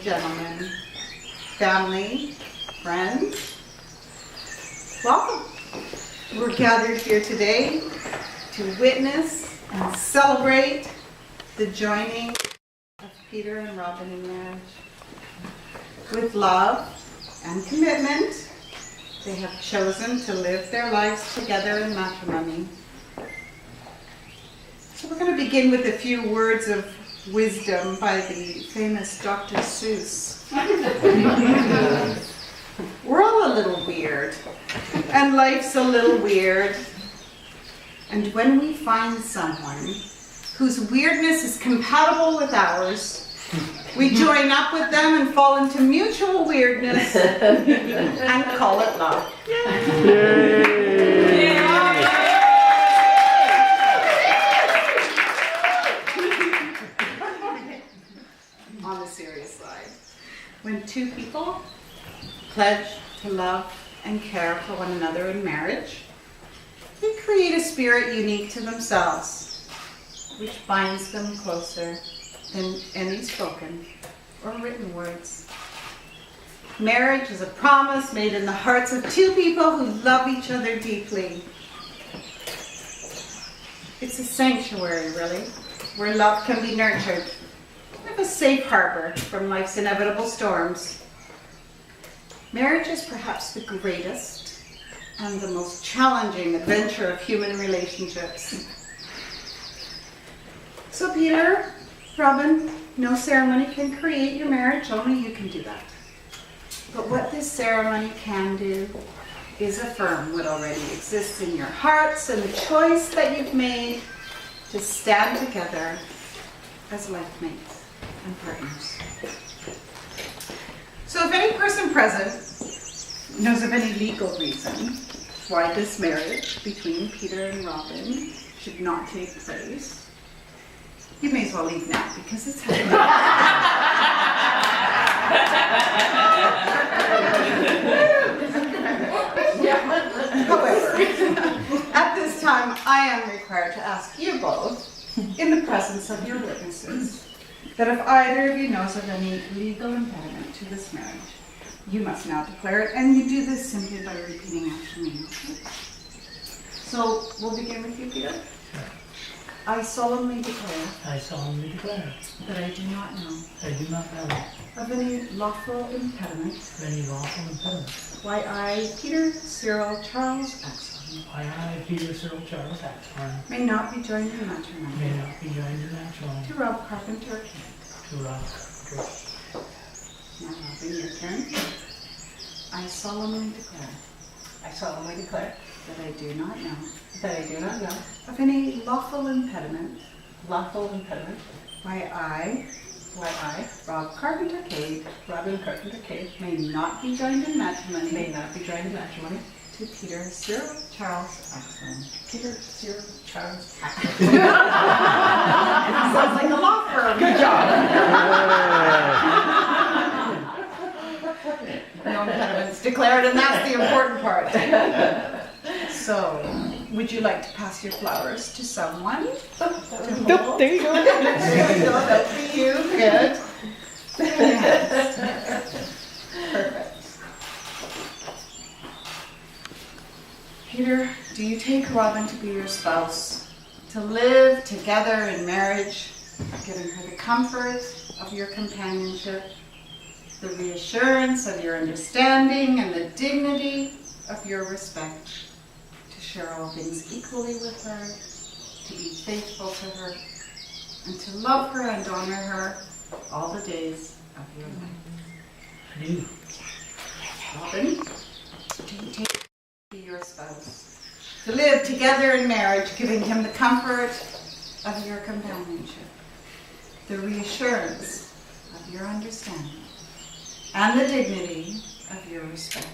gentlemen, family, friends, welcome. We're gathered here today to witness and celebrate the joining of Peter and Robbin in marriage. With love and commitment, they have chosen to live their lives together in matrimony. So we're going to begin with a few words of wisdom by the famous Dr. Seuss. We're all a little weird, and life's a little weird. And when we find someone whose weirdness is compatible with ours, we join up with them and fall into mutual weirdness and call it love. Yay! On the serious side, when two people pledge to love and care for one another in marriage, they create a spirit unique to themselves, which binds them closer than any spoken or written words. Marriage is a promise made in the hearts of two people who love each other deeply. It's a sanctuary, really, where love can be nurtured, a safe harbor from life's inevitable storms. Marriage is perhaps the greatest and the most challenging adventure of human relationships. So Peter, Robbin, no ceremony can create your marriage, only you can do that. But what this ceremony can do is affirm what already exists in your hearts and the choice that you've made to stand together as life mates and partners. So if any person present knows of any legal reason why this marriage between Peter and Robbin should not take place, you may as well leave now because it's happening. However, at this time I am required to ask you both, in the presence of your witnesses, that if either of you knows of any legal impediment to this marriage, you must now declare it, and you do this simply by repeating after me. So we'll begin with you, Peter. I solemnly declare. I solemnly declare. That I do not know. I do not know. Of any lawful impediment. Of any lawful impediment. Why I, Peter Cyril Charles Axon. Why I, Peter Cyril Charles Axon. May not be joined in matrimony. May not be joined in matrimony. To Rob Carpenter. To Rob Carpenter. Now, Robbin, your turn. I solemnly declare. I solemnly declare That I do not know. that I do not know Of any lawful impediment. lawful impediment Why I, why I, Rob Carpenter Cade, Robbin Carpenter Cade, may not be joined in matrimony. may not be joined in matrimony To Peter Cyril Charles Axon. Peter Cyril Charles Axon. Sounds like a law firm. Good job. No impediments declared, and that's the important part. So, would you like to pass your flowers to someone? Nope, there you go. That would be you. Good. Yes. Perfect. Peter, do you take Robbin to be your spouse, to live together in marriage, giving her the comfort of your companionship, the reassurance of your understanding, and the dignity of your respect, to share all things equally with her, to be faithful to her, and to love her and honor her all the days of your life? I do. Robbin, do you take to be your spouse, to live together in marriage, giving him the comfort of your companionship, the reassurance of your understanding, and the dignity of your respect,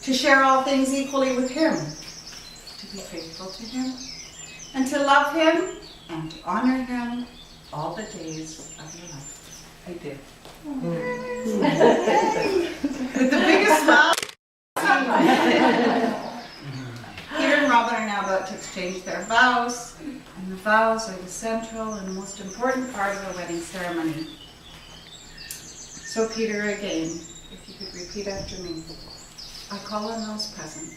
to share all things equally with him, to be faithful to him, and to love him and to honor him all the days of your life? I do. With the biggest smile. Peter and Robbin are now about to exchange their vows, and the vows are the central and most important part of the wedding ceremony. So Peter, again, if you could repeat after me. I call on those present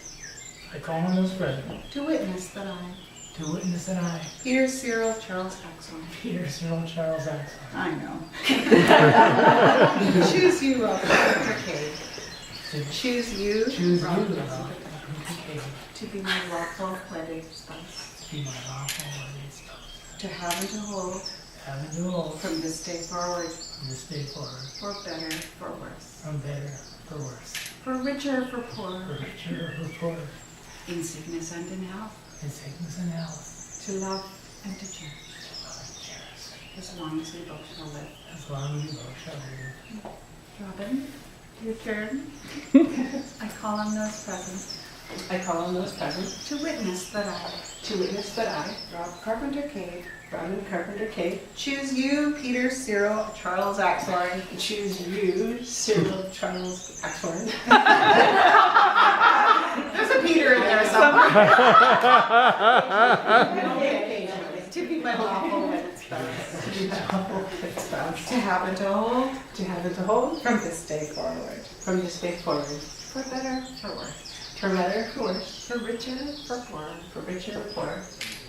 I call on those present to witness that I, to witness that I, Peter Cyril Charles Axon, Peter Cyril Charles Axon, I know. Choose you, Robbin Cave. Choose you, choose you, Robbin Lord, to be my lawful wedded spouse, to be my lawful wedded spouse, to have and to hold having to hold from this day forward, from this day forward, for better, for worse, from better for worse, for richer, for poorer, for richer or for poorer, in sickness and in health, in sickness and health, to love and to cherish, love and cherish, as long as we both shall live. as long as you both shall live. Robbin, your turn. I call on those present I call on those present to witness that I, to witness that I, Rob Carpenter Cave, Robbin Carpenter Cave, choose you, Peter Cyril Charles Axon, choose you, Cyril Charles Axon, there's a Peter in there somewhere, to be my lawful wedded spouse, to be my lawful wedded spouse, to have and to hold to have and to hold from this day forward, from this day forward, for better, for worse, for better, for worse, for richer, for poorer, for richer or poorer,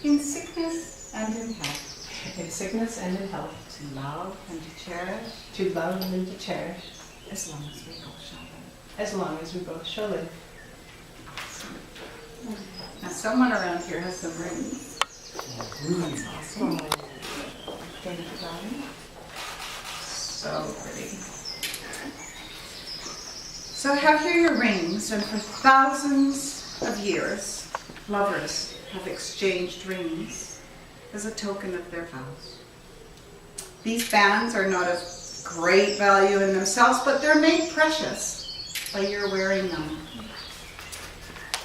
in sickness and in health, in sickness and in health, to love and to cherish, to love and to cherish, as long as we both shall live. as long as we both shall live. Now, someone around here has some rings. That's awesome. Thank you, Robbin. So pretty. So I have here your rings, and for thousands of years, lovers have exchanged rings as a token of their vows. These bands are not of great value in themselves, but they're made precious by your wearing them.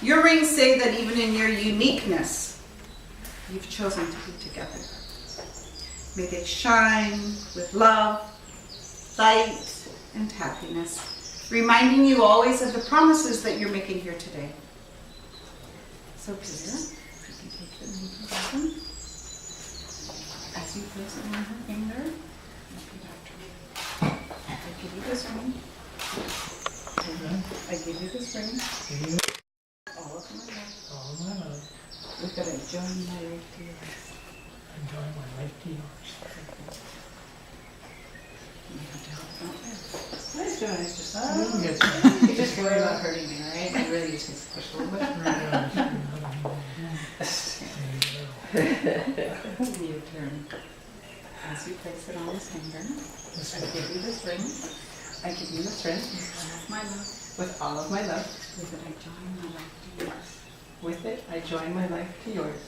Your rings say that even in your uniqueness, you've chosen to be together. May they shine with love, light, and happiness, reminding you always of the promises that you're making here today. So Peter, if you can take the ring from Robbin, as you place it on her finger, repeat after me. I give you this ring. I give you this ring. Give you All of my love. all my love, With that I join my life to yours. and join my life to yours. You have to help out there. Nice doing, it's just, Yes. you just worry about hurting me, right? I really just need to push a little bit. Your turn. As you place it on his finger, I give you this ring. I give you this ring With my love. with all of my love. With it I join my life to yours. With it, I join my life to yours.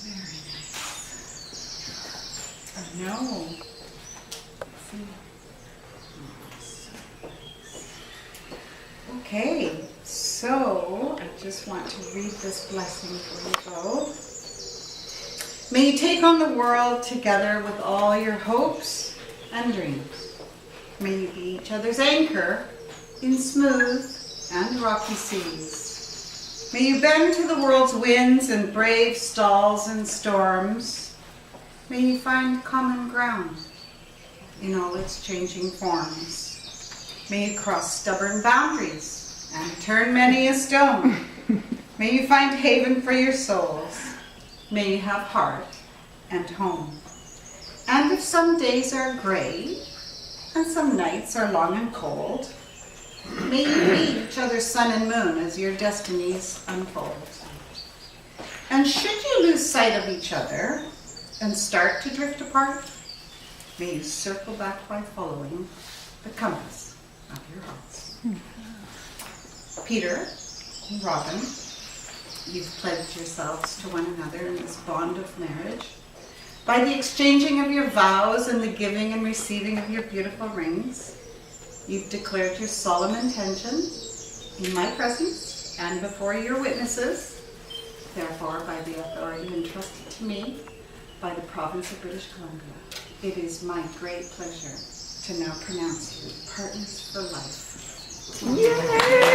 Very nice. I know. See. Okay, so I just want to read this blessing for you both. May you take on the world together with all your hopes and dreams. May you be each other's anchor in smooth and rocky seas. May you bend to the world's winds and brave stalls and storms. May you find common ground in all its changing forms. May you cross stubborn boundaries and turn many a stone. May you find haven for your souls. May you have heart and home. And if some days are gray and some nights are long and cold, may you be each other's sun and moon as your destinies unfold. And should you lose sight of each other and start to drift apart, may you circle back by following the compass of your hearts. Peter and Robbin, you've pledged yourselves to one another in this bond of marriage by the exchanging of your vows and the giving and receiving of your beautiful rings. You've declared your solemn intention in my presence and before your witnesses, therefore by the authority entrusted to me by the province of British Columbia. It is my great pleasure to now pronounce you partners for life. Yay!